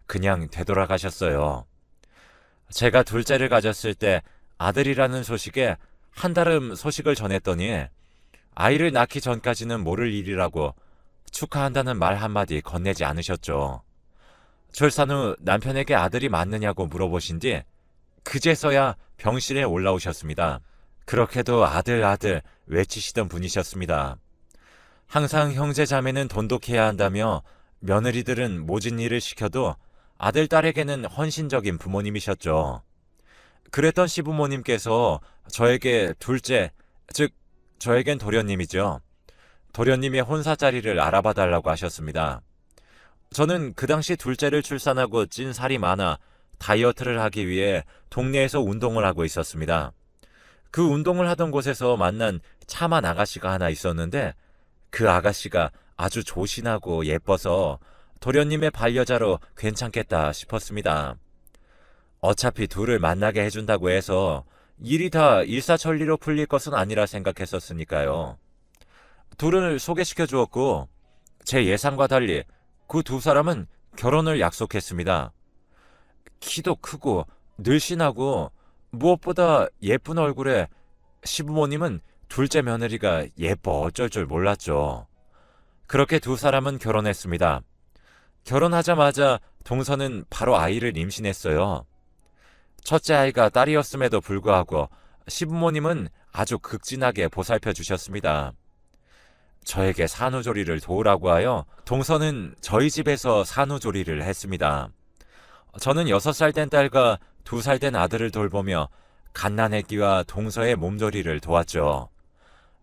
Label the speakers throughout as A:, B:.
A: 그냥 되돌아가셨어요. 제가 둘째를 가졌을 때 아들이라는 소식에 한달음 소식을 전했더니 아이를 낳기 전까지는 모를 일이라고 축하한다는 말 한마디 건네지 않으셨죠. 출산 후 남편에게 아들이 맞느냐고 물어보신 뒤 그제서야 병실에 올라오셨습니다. 그렇게도 아들 아들 외치시던 분이셨습니다. 항상 형제 자매는 돈독해야 한다며 며느리들은 모진 일을 시켜도 아들 딸에게는 헌신적인 부모님이셨죠. 그랬던 시부모님께서 저에게 둘째, 즉 저에겐 도련님이죠. 도련님의 혼사 자리를 알아봐 달라고 하셨습니다. 저는 그 당시 둘째를 출산하고 찐 살이 많아 다이어트를 하기 위해 동네에서 운동을 하고 있었습니다. 그 운동을 하던 곳에서 만난 차만 아가씨가 하나 있었는데 그 아가씨가 아주 조신하고 예뻐서 도련님의 반려자로 괜찮겠다 싶었습니다. 어차피 둘을 만나게 해준다고 해서 일이 다 일사천리로 풀릴 것은 아니라 생각했었으니까요. 둘을 소개시켜 주었고 제 예상과 달리 그 두 사람은 결혼을 약속했습니다. 키도 크고 늘씬하고 무엇보다 예쁜 얼굴에 시부모님은 둘째 며느리가 예뻐 어쩔 줄 몰랐죠. 그렇게 두 사람은 결혼했습니다. 결혼하자마자 동서는 바로 아이를 임신했어요. 첫째 아이가 딸이었음에도 불구하고 시부모님은 아주 극진하게 보살펴 주셨습니다. 저에게 산후조리를 도우라고 하여 동서는 저희 집에서 산후조리를 했습니다. 저는 6살 된 딸과 2살 된 아들을 돌보며 갓난아기와 동서의 몸조리를 도왔죠.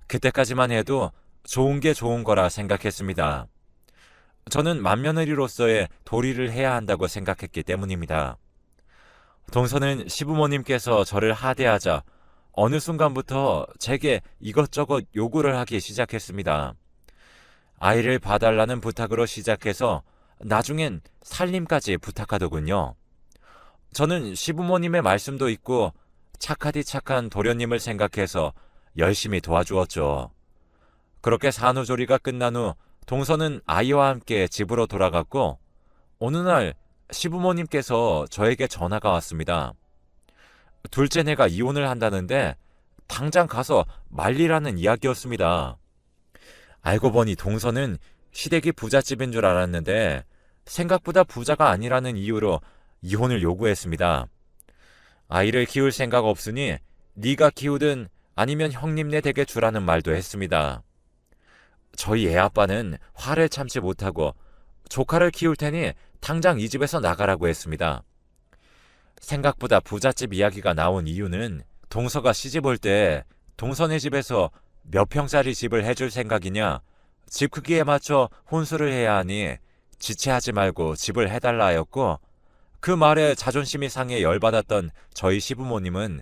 A: 그때까지만 해도 좋은 게 좋은 거라 생각했습니다. 저는 맏며느리로서의 도리를 해야 한다고 생각했기 때문입니다. 동서는 시부모님께서 저를 하대하자 어느 순간부터 제게 이것저것 요구를 하기 시작했습니다. 아이를 봐달라는 부탁으로 시작해서 나중엔 살림까지 부탁하더군요. 저는 시부모님의 말씀도 있고 착하디 착한 도련님을 생각해서 열심히 도와주었죠. 그렇게 산후조리가 끝난 후 동서는 아이와 함께 집으로 돌아갔고 어느 날 시부모님께서 저에게 전화가 왔습니다. 둘째네가 이혼을 한다는데 당장 가서 말리라는 이야기였습니다. 알고 보니 동서는 시댁이 부잣집인 줄 알았는데 생각보다 부자가 아니라는 이유로 이혼을 요구했습니다. 아이를 키울 생각 없으니 네가 키우든 아니면 형님네 댁에 주라는 말도 했습니다. 저희 애아빠는 화를 참지 못하고 조카를 키울 테니 당장 이 집에서 나가라고 했습니다. 생각보다 부잣집 이야기가 나온 이유는 동서가 시집 올 때 동서네 집에서 몇 평짜리 집을 해줄 생각이냐, 집 크기에 맞춰 혼수를 해야 하니 지체하지 말고 집을 해달라 하였고, 그 말에 자존심이 상해 열받았던 저희 시부모님은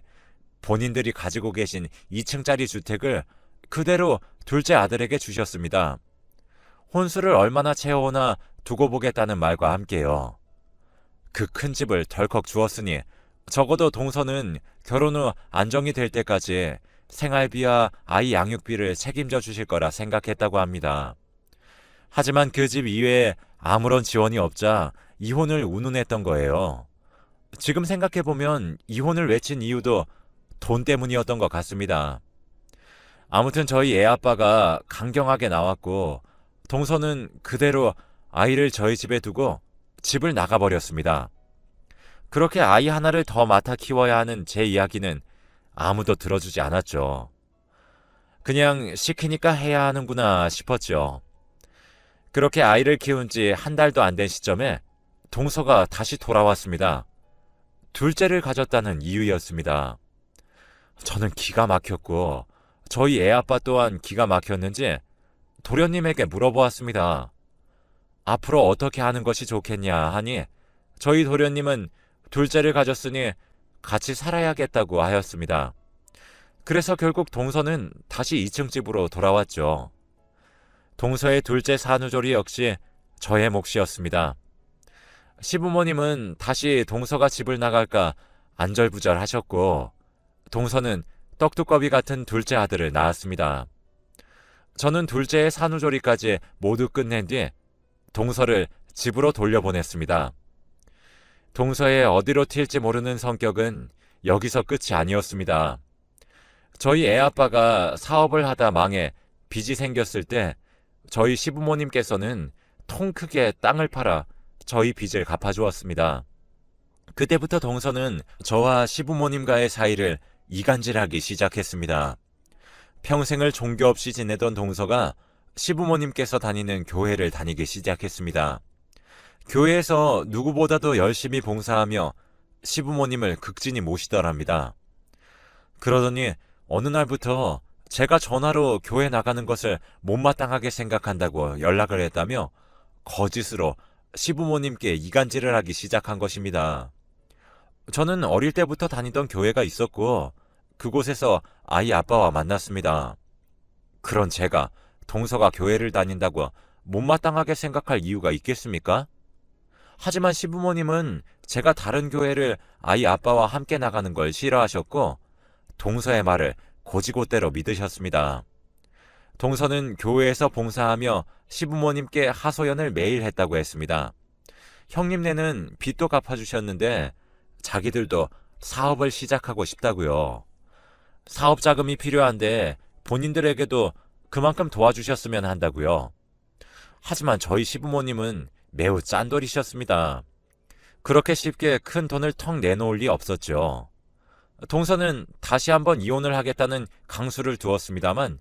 A: 본인들이 가지고 계신 2층짜리 주택을 그대로 둘째 아들에게 주셨습니다. 혼수를 얼마나 채워오나 두고 보겠다는 말과 함께요. 그 큰 집을 덜컥 주었으니 적어도 동서는 결혼 후 안정이 될 때까지 생활비와 아이 양육비를 책임져 주실 거라 생각했다고 합니다. 하지만 그 집 이외에 아무런 지원이 없자 이혼을 운운했던 거예요. 지금 생각해보면 이혼을 외친 이유도 돈 때문이었던 것 같습니다. 아무튼 저희 애아빠가 강경하게 나왔고 동서는 그대로 아이를 저희 집에 두고 집을 나가버렸습니다. 그렇게 아이 하나를 더 맡아 키워야 하는 제 이야기는 아무도 들어주지 않았죠. 그냥 시키니까 해야 하는구나 싶었죠. 그렇게 아이를 키운 지 한 달도 안 된 시점에 동서가 다시 돌아왔습니다. 둘째를 가졌다는 이유였습니다. 저는 기가 막혔고 저희 애아빠 또한 기가 막혔는지 도련님에게 물어보았습니다. 앞으로 어떻게 하는 것이 좋겠냐 하니 저희 도련님은 둘째를 가졌으니 같이 살아야겠다고 하였습니다. 그래서 결국 동서는 다시 2층 집으로 돌아왔죠. 동서의 둘째 산후조리 역시 저의 몫이었습니다. 시부모님은 다시 동서가 집을 나갈까 안절부절 하셨고 동서는 떡두꺼비 같은 둘째 아들을 낳았습니다. 저는 둘째의 산후조리까지 모두 끝낸 뒤 동서를 집으로 돌려보냈습니다. 동서에 어디로 튈지 모르는 성격은 여기서 끝이 아니었습니다. 저희 애아빠가 사업을 하다 망해 빚이 생겼을 때 저희 시부모님께서는 통 크게 땅을 팔아 저희 빚을 갚아주었습니다. 그때부터 동서는 저와 시부모님과의 사이를 이간질하기 시작했습니다. 평생을 종교 없이 지내던 동서가 시부모님께서 다니는 교회를 다니기 시작했습니다. 교회에서 누구보다도 열심히 봉사하며 시부모님을 극진히 모시더랍니다. 그러더니 어느 날부터 제가 전화로 교회 나가는 것을 못마땅하게 생각한다고 연락을 했다며 거짓으로 시부모님께 이간질을 하기 시작한 것입니다. 저는 어릴 때부터 다니던 교회가 있었고 그곳에서 아이 아빠와 만났습니다. 그런 제가 동서가 교회를 다닌다고 못마땅하게 생각할 이유가 있겠습니까? 하지만 시부모님은 제가 다른 교회를 아이 아빠와 함께 나가는 걸 싫어하셨고 동서의 말을 곧이곧대로 믿으셨습니다. 동서는 교회에서 봉사하며 시부모님께 하소연을 매일 했다고 했습니다. 형님네는 빚도 갚아주셨는데 자기들도 사업을 시작하고 싶다고요. 사업 자금이 필요한데 본인들에게도 그만큼 도와주셨으면 한다고요. 하지만 저희 시부모님은 매우 짠돌이셨습니다. 그렇게 쉽게 큰 돈을 턱 내놓을 리 없었죠. 동서는 다시 한번 이혼을 하겠다는 강수를 두었습니다만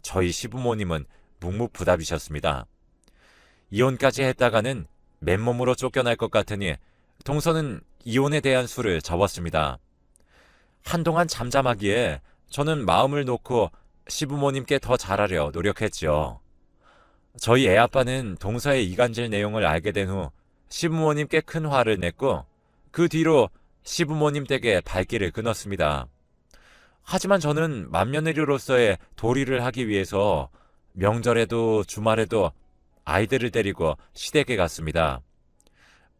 A: 저희 시부모님은 묵묵부답이셨습니다. 이혼까지 했다가는 맨몸으로 쫓겨날 것 같으니 동서는 이혼에 대한 수를 접었습니다. 한동안 잠잠하기에 저는 마음을 놓고 시부모님께 더 잘하려 노력했지요. 저희 애아빠는 동서의 이간질 내용을 알게 된 후 시부모님께 큰 화를 냈고 그 뒤로 시부모님 댁에 발길을 끊었습니다. 하지만 저는 맏며느리로서의 도리를 하기 위해서 명절에도 주말에도 아이들을 데리고 시댁에 갔습니다.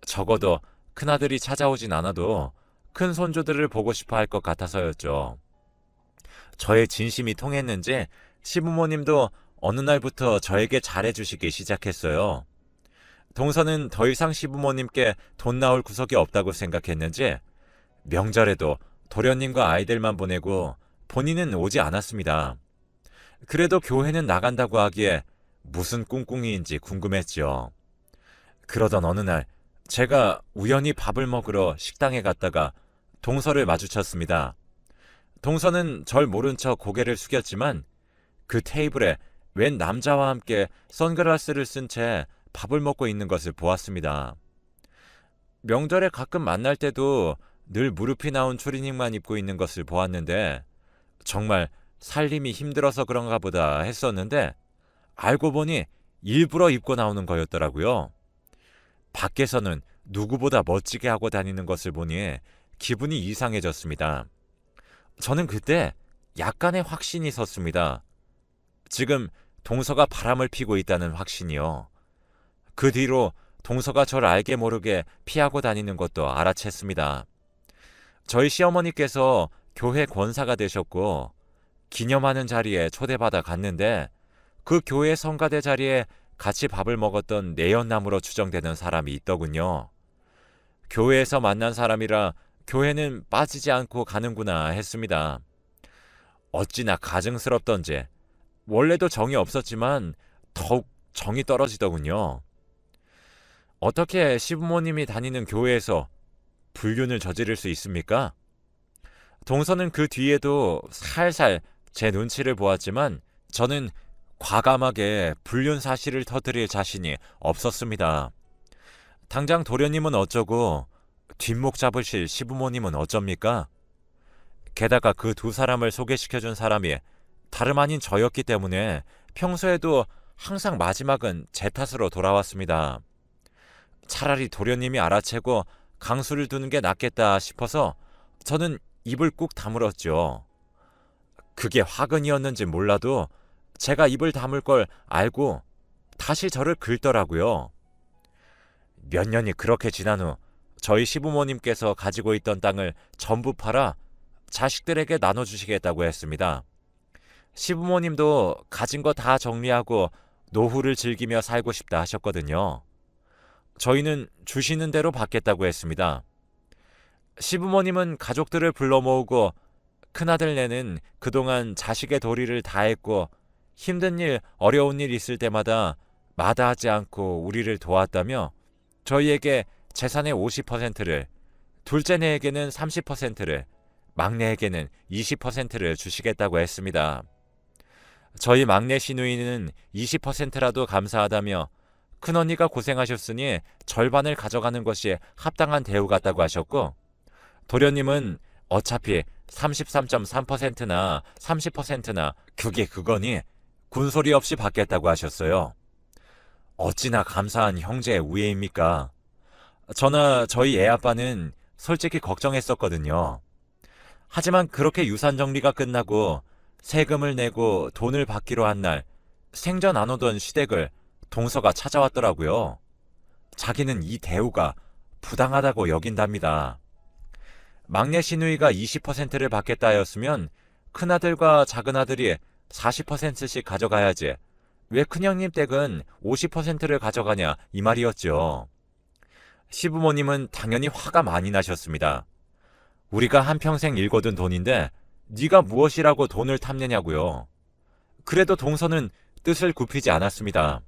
A: 적어도 큰아들이 찾아오진 않아도 큰 손주들을 보고 싶어 할 것 같아서였죠. 저의 진심이 통했는지 시부모님도 어느 날부터 저에게 잘해주시기 시작했어요. 동서는 더 이상 시부모님께 돈 나올 구석이 없다고 생각했는지 명절에도 도련님과 아이들만 보내고 본인은 오지 않았습니다. 그래도 교회는 나간다고 하기에 무슨 꿍꿍이인지 궁금했지요. 그러던 어느 날 제가 우연히 밥을 먹으러 식당에 갔다가 동서를 마주쳤습니다. 동서는 절 모른 척 고개를 숙였지만 그 테이블에 웬 남자와 함께 선글라스를 쓴 채 밥을 먹고 있는 것을 보았습니다. 명절에 가끔 만날 때도 늘 무릎이 나온 추리닝만 입고 있는 것을 보았는데 정말 살림이 힘들어서 그런가 보다 했었는데 알고 보니 일부러 입고 나오는 거였더라고요. 밖에서는 누구보다 멋지게 하고 다니는 것을 보니 기분이 이상해졌습니다. 저는 그때 약간의 확신이 섰습니다. 지금 동서가 바람을 피고 있다는 확신이요. 그 뒤로 동서가 절 알게 모르게 피하고 다니는 것도 알아챘습니다. 저희 시어머니께서 교회 권사가 되셨고 기념하는 자리에 초대받아 갔는데 그 교회 성가대 자리에 같이 밥을 먹었던 내연남으로 추정되는 사람이 있더군요. 교회에서 만난 사람이라 교회는 빠지지 않고 가는구나 했습니다. 어찌나 가증스럽던지 원래도 정이 없었지만 더욱 정이 떨어지더군요. 어떻게 시부모님이 다니는 교회에서 불륜을 저지를 수 있습니까? 동서는 그 뒤에도 살살 제 눈치를 보았지만 저는 과감하게 불륜 사실을 터뜨릴 자신이 없었습니다. 당장 도련님은 어쩌고 뒷목 잡으실 시부모님은 어쩝니까? 게다가 그 두 사람을 소개시켜준 사람이 다름 아닌 저였기 때문에 평소에도 항상 마지막은 제 탓으로 돌아왔습니다. 차라리 도련님이 알아채고 강수를 두는 게 낫겠다 싶어서 저는 입을 꾹 다물었죠. 그게 화근이었는지 몰라도 제가 입을 다물 걸 알고 다시 저를 긁더라고요. 몇 년이 그렇게 지난 후 저희 시부모님께서 가지고 있던 땅을 전부 팔아 자식들에게 나눠주시겠다고 했습니다. 시부모님도 가진 거 다 정리하고 노후를 즐기며 살고 싶다 하셨거든요. 저희는 주시는 대로 받겠다고 했습니다. 시부모님은 가족들을 불러 모으고 큰아들네는 그동안 자식의 도리를 다했고 힘든 일, 어려운 일 있을 때마다 마다하지 않고 우리를 도왔다며 저희에게 재산의 50%를, 둘째네에게는 30%를, 막내에게는 20%를 주시겠다고 했습니다. 저희 막내 시누이는 20%라도 감사하다며 큰언니가 고생하셨으니 절반을 가져가는 것이 합당한 대우 같다고 하셨고, 도련님은 어차피 33.3%나 30%나 그게 그거니 군소리 없이 받겠다고 하셨어요. 어찌나 감사한 형제의 우애입니까? 저나 저희 애아빠는 솔직히 걱정했었거든요. 하지만 그렇게 유산 정리가 끝나고 세금을 내고 돈을 받기로 한 날, 생전 안 오던 시댁을 동서가 찾아왔더라고요. 자기는 이 대우가 부당하다고 여긴답니다. 막내 시누이가 20%를 받겠다 하였으면 큰아들과 작은아들이 40%씩 가져가야지. 왜 큰형님 댁은 50%를 가져가냐 이 말이었죠. 시부모님은 당연히 화가 많이 나셨습니다. 우리가 한평생 일궈둔 돈인데 네가 무엇이라고 돈을 탐내냐고요. 그래도 동서는 뜻을 굽히지 않았습니다.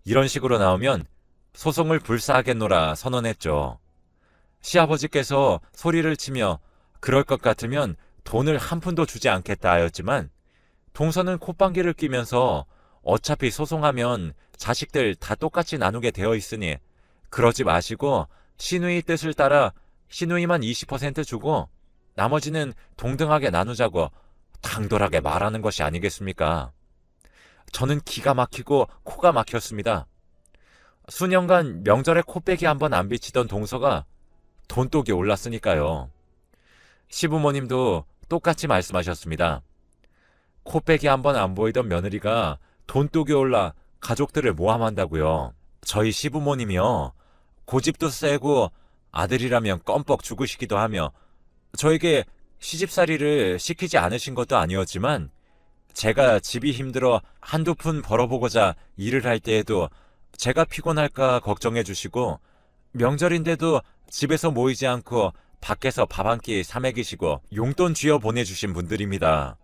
A: 이런 식으로 나오면 소송을 불사하겠노라 선언했죠. 시아버지께서 소리를 치며 그럴 것 같으면 돈을 한 푼도 주지 않겠다 하였지만 동서는 콧방귀를 뀌면서 어차피 소송하면 자식들 다 똑같이 나누게 되어 있으니 그러지 마시고 시누이 뜻을 따라 시누이만 20% 주고 나머지는 동등하게 나누자고 당돌하게 말하는 것이 아니겠습니까? 저는 기가 막히고 코가 막혔습니다. 수년간 명절에 코빼기 한번 안 비치던 동서가 돈독이 올랐으니까요. 시부모님도 똑같이 말씀하셨습니다. 코빼기 한번 안 보이던 며느리가 돈독이 올라 가족들을 모함한다고요. 저희 시부모님이요. 고집도 세고 아들이라면 껌뻑 죽으시기도 하며 저에게 시집살이를 시키지 않으신 것도 아니었지만 제가 집이 힘들어 한두 푼 벌어보고자 일을 할 때에도 제가 피곤할까 걱정해 주시고 명절인데도 집에서 모이지 않고 밖에서 밥 한 끼 사 먹이시고 용돈 쥐어 보내주신 분들입니다.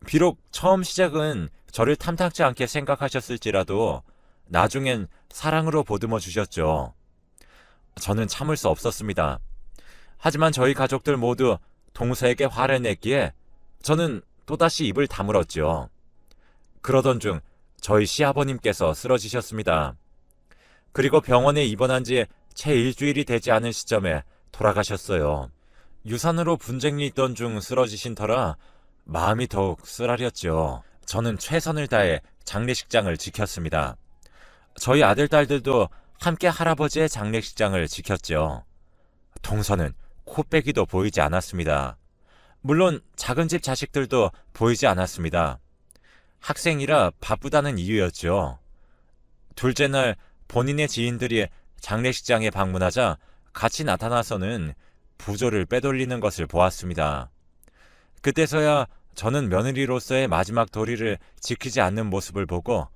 A: 비록 처음 시작은 저를 탐탁지 않게 생각하셨을지라도 나중엔 사랑으로 보듬어 주셨죠. 저는 참을 수 없었습니다. 하지만 저희 가족들 모두 동서에게 화를 냈기에 저는 또다시 입을 다물었죠. 그러던 중 저희 시아버님께서 쓰러지셨습니다. 그리고 병원에 입원한 지 채 일주일이 되지 않은 시점에 돌아가셨어요. 유산으로 분쟁이 있던 중 쓰러지신 터라 마음이 더욱 쓰라렸죠. 저는 최선을 다해 장례식장을 지켰습니다. 저희 아들, 딸들도 함께 할아버지의 장례식장을 지켰죠. 동서는 코빼기도 보이지 않았습니다. 물론 작은 집 자식들도 보이지 않았습니다. 학생이라 바쁘다는 이유였죠. 둘째 날 본인의 지인들이 장례식장에 방문하자 같이 나타나서는 부조를 빼돌리는 것을 보았습니다. 그때서야 저는 며느리로서의 마지막 도리를 지키지 않는 모습을 보고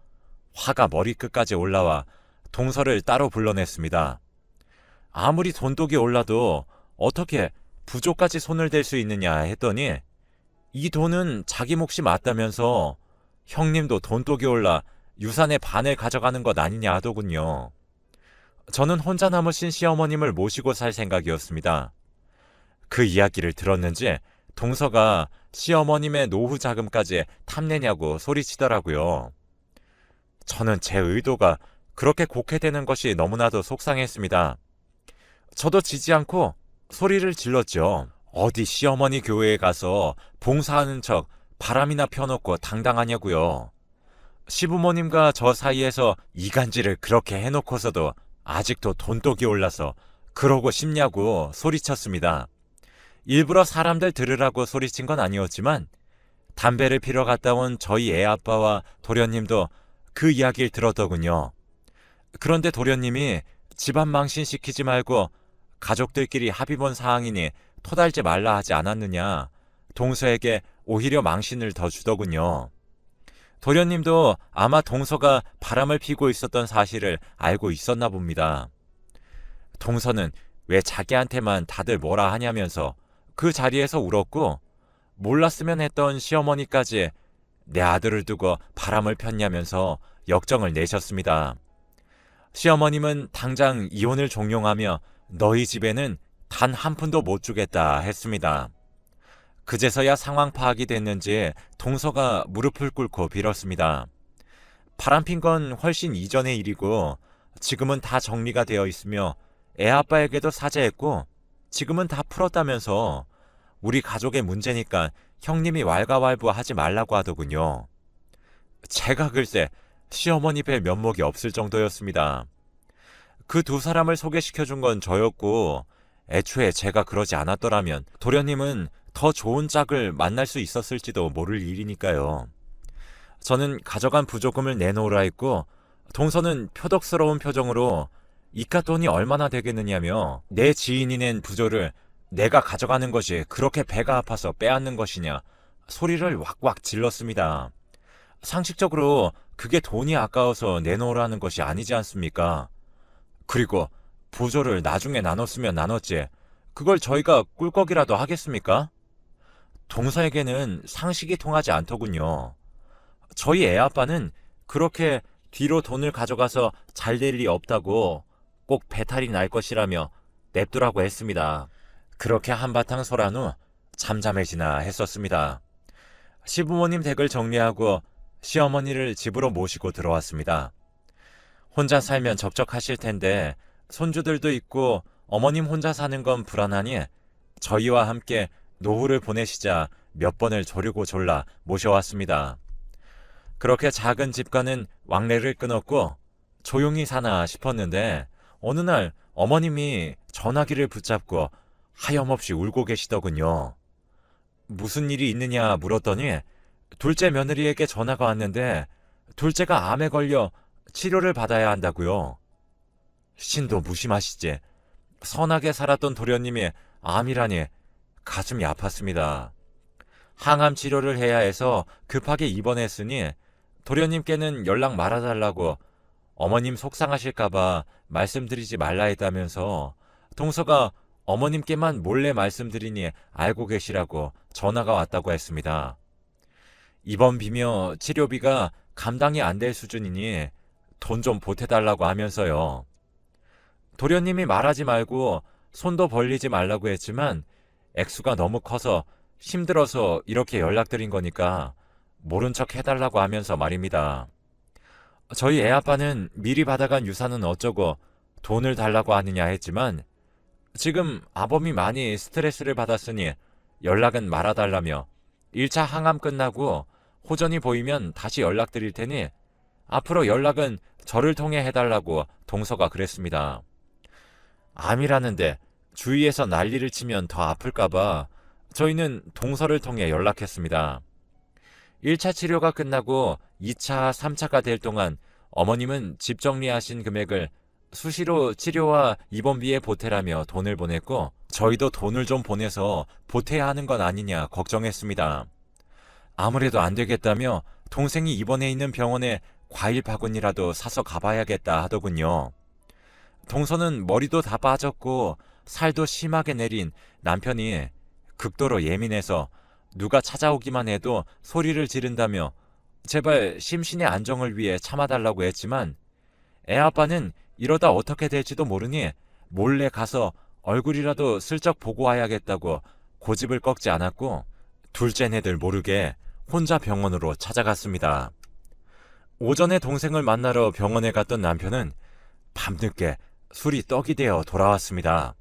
A: 화가 머리끝까지 올라와 동서를 따로 불러냈습니다. 아무리 돈독이 올라도 어떻게 부조까지 손을 댈 수 있느냐 했더니 이 돈은 자기 몫이 맞다면서 형님도 돈독이 올라 유산의 반을 가져가는 것 아니냐 하더군요. 저는 혼자 남으신 시어머님을 모시고 살 생각이었습니다. 그 이야기를 들었는지 동서가 시어머님의 노후 자금까지 탐내냐고 소리치더라고요. 저는 제 의도가 그렇게 곡해되는 것이 너무나도 속상했습니다. 저도 지지 않고 소리를 질렀죠. 어디 시어머니 교회에 가서 봉사하는 척 바람이나 펴놓고 당당하냐고요. 시부모님과 저 사이에서 이간질을 그렇게 해놓고서도 아직도 돈독이 올라서 그러고 싶냐고 소리쳤습니다. 일부러 사람들 들으라고 소리친 건 아니었지만 담배를 피러 갔다 온 저희 애아빠와 도련님도 그 이야기를 들었더군요. 그런데 도련님이 집안 망신시키지 말고 가족들끼리 합의 본 사항이니 토달지 말라 하지 않았느냐, 동서에게 오히려 망신을 더 주더군요. 도련님도 아마 동서가 바람을 피고 있었던 사실을 알고 있었나 봅니다. 동서는 왜 자기한테만 다들 뭐라 하냐면서 그 자리에서 울었고, 몰랐으면 했던 시어머니까지 내 아들을 두고 바람을 폈냐면서 역정을 내셨습니다. 시어머님은 당장 이혼을 종용하며 너희 집에는 단 한 푼도 못 주겠다 했습니다. 그제서야 상황 파악이 됐는지 동서가 무릎을 꿇고 빌었습니다. 바람핀 건 훨씬 이전의 일이고 지금은 다 정리가 되어 있으며 애 아빠에게도 사죄했고 지금은 다 풀었다면서 우리 가족의 문제니까 형님이 왈가왈부하지 말라고 하더군요. 제가 글쎄 시어머니 뵐 면목이 없을 정도였습니다. 그 두 사람을 소개시켜준 건 저였고 애초에 제가 그러지 않았더라면 도련님은 더 좋은 짝을 만날 수 있었을지도 모를 일이니까요. 저는 가져간 부조금을 내놓으라 했고 동서는 표독스러운 표정으로 이깟 돈이 얼마나 되겠느냐며 내 지인이 낸 부조를 내가 가져가는 것이 그렇게 배가 아파서 빼앗는 것이냐 소리를 왁왁 질렀습니다. 상식적으로 그게 돈이 아까워서 내놓으라는 것이 아니지 않습니까? 그리고 부조를 나중에 나눴으면 나눴지 그걸 저희가 꿀꺽이라도 하겠습니까? 동서에게는 상식이 통하지 않더군요. 저희 애아빠는 그렇게 뒤로 돈을 가져가서 잘 될 리 없다고 꼭 배탈이 날 것이라며 냅두라고 했습니다. 그렇게 한바탕 설한 후 잠잠해지나 했었습니다. 시부모님 댁을 정리하고 시어머니를 집으로 모시고 들어왔습니다. 혼자 살면 적적하실 텐데 손주들도 있고 어머님 혼자 사는 건 불안하니 저희와 함께 노후를 보내시자 몇 번을 조르고 졸라 모셔왔습니다. 그렇게 작은 집과는 왕래를 끊었고 조용히 사나 싶었는데 어느 날 어머님이 전화기를 붙잡고 하염없이 울고 계시더군요. 무슨 일이 있느냐 물었더니 둘째 며느리에게 전화가 왔는데 둘째가 암에 걸려 치료를 받아야 한다고요. 신도 무심하시지. 선하게 살았던 도련님이 암이라니 가슴이 아팠습니다. 항암 치료를 해야 해서 급하게 입원했으니 도련님께는 연락 말아달라고 어머님 속상하실까봐 말씀드리지 말라 했다면서 동서가 어머님께만 몰래 말씀드리니 알고 계시라고 전화가 왔다고 했습니다. 입원비며 치료비가 감당이 안 될 수준이니 돈 좀 보태달라고 하면서요. 도련님이 말하지 말고 손도 벌리지 말라고 했지만 액수가 너무 커서 힘들어서 이렇게 연락드린 거니까 모른 척 해달라고 하면서 말입니다. 저희 애아빠는 미리 받아간 유산은 어쩌고 돈을 달라고 하느냐 했지만 지금 아범이 많이 스트레스를 받았으니 연락은 말아달라며 1차 항암 끝나고 호전이 보이면 다시 연락드릴 테니 앞으로 연락은 저를 통해 해달라고 동서가 그랬습니다. 암이라는데 주위에서 난리를 치면 더 아플까봐 저희는 동서를 통해 연락했습니다. 1차 치료가 끝나고 2차, 3차가 될 동안 어머님은 집 정리하신 금액을 수시로 치료와 입원비에 보태라며 돈을 보냈고 저희도 돈을 좀 보내서 보태야 하는 건 아니냐 걱정했습니다. 아무래도 안 되겠다며 동생이 입원해 있는 병원에 과일 바구니라도 사서 가봐야겠다 하더군요. 동서는 머리도 다 빠졌고 살도 심하게 내린 남편이 극도로 예민해서 누가 찾아오기만 해도 소리를 지른다며 제발 심신의 안정을 위해 참아달라고 했지만 애아빠는 이러다 어떻게 될지도 모르니 몰래 가서 얼굴이라도 슬쩍 보고 와야겠다고 고집을 꺾지 않았고 둘째네들 모르게 혼자 병원으로 찾아갔습니다. 오전에 동생을 만나러 병원에 갔던 남편은 밤늦게 술이 떡이 되어 돌아왔습니다.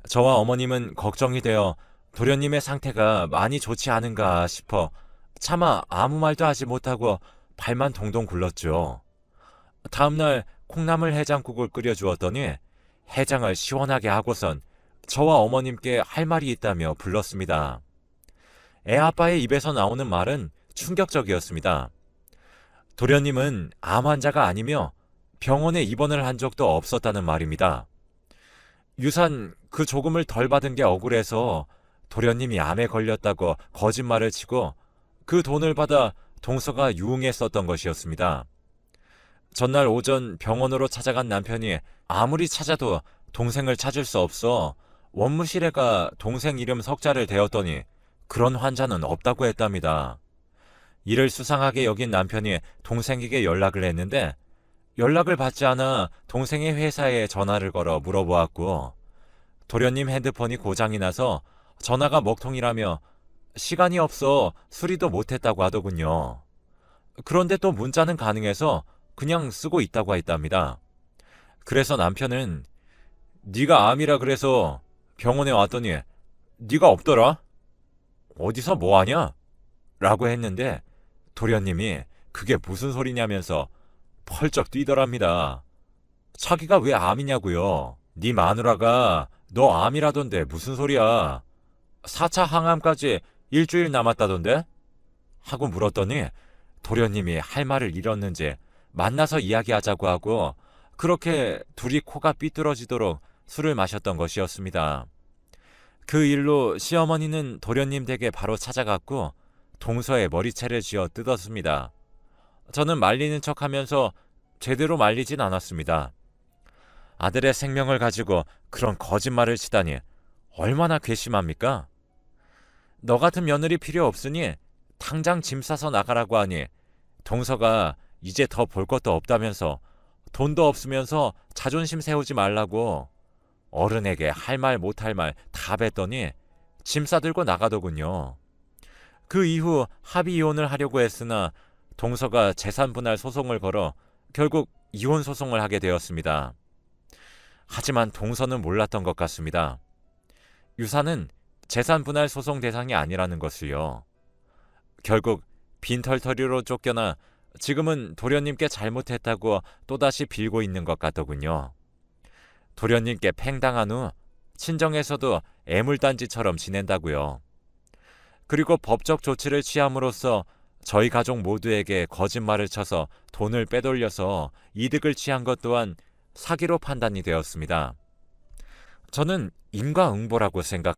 A: 저와 어머님은 걱정이 되어 도련님의 상태가 많이 좋지 않은가 싶어 차마 아무 말도 하지 못하고 발만 동동 굴렀죠. 다음날 콩나물 해장국을 끓여주었더니 해장을 시원하게 하고선 저와 어머님께 할 말이 있다며 불렀습니다. 애아빠의 입에서 나오는 말은 충격적이었습니다. 도련님은 암 환자가 아니며 병원에 입원을 한 적도 없었다는 말입니다. 유산 그 조금을 덜 받은 게 억울해서 도련님이 암에 걸렸다고 거짓말을 치고 그 돈을 받아 동서가 유흥에 썼던 것이었습니다. 전날 오전 병원으로 찾아간 남편이 아무리 찾아도 동생을 찾을 수 없어 원무실에가 동생 이름 석자를 대었더니 그런 환자는 없다고 했답니다. 이를 수상하게 여긴 남편이 동생에게 연락을 했는데 연락을 받지 않아 동생의 회사에 전화를 걸어 물어보았고 도련님 핸드폰이 고장이 나서 전화가 먹통이라며 시간이 없어 수리도 못했다고 하더군요. 그런데 또 문자는 가능해서 그냥 쓰고 있다고 했답니다. 그래서 남편은 네가 암이라 그래서 병원에 왔더니 네가 없더라? 어디서 뭐하냐? 라고 했는데 도련님이 그게 무슨 소리냐면서 펄쩍 뛰더랍니다. 자기가 왜 암이냐고요? 네 마누라가 너 암이라던데 무슨 소리야? 4차 항암까지 일주일 남았다던데? 하고 물었더니 도련님이 할 말을 잃었는지 만나서 이야기하자고 하고 그렇게 둘이 코가 삐뚤어지도록 술을 마셨던 것이었습니다. 그 일로 시어머니는 도련님 댁에 바로 찾아갔고 동서에 머리채를 쥐어 뜯었습니다. 저는 말리는 척하면서 제대로 말리진 않았습니다. 아들의 생명을 가지고 그런 거짓말을 치다니 얼마나 괘씸합니까? 너 같은 며느리 필요 없으니 당장 짐 싸서 나가라고 하니 동서가 이제 더 볼 것도 없다면서 돈도 없으면서 자존심 세우지 말라고 어른에게 할 말 못할 말 다 뱉더니 짐 싸들고 나가더군요. 그 이후 합의 이혼을 하려고 했으나 동서가 재산 분할 소송을 걸어 결국 이혼 소송을 하게 되었습니다. 하지만 동서는 몰랐던 것 같습니다. 유사는 재산 분할 소송 대상이 아니라는 것을요. 결국 빈털터리로 쫓겨나 지금은 도련님께 잘못했다고 또다시 빌고 있는 것 같더군요. 도련님께 팽당한 후 친정에서도 애물단지처럼 지낸다고요. 그리고 법적 조치를 취함으로써 저희 가족 모두에게 거짓말을 쳐서 돈을 빼돌려서 이득을 취한 것 또한 사기로 판단이 되었습니다. 저는 인과응보라고 생각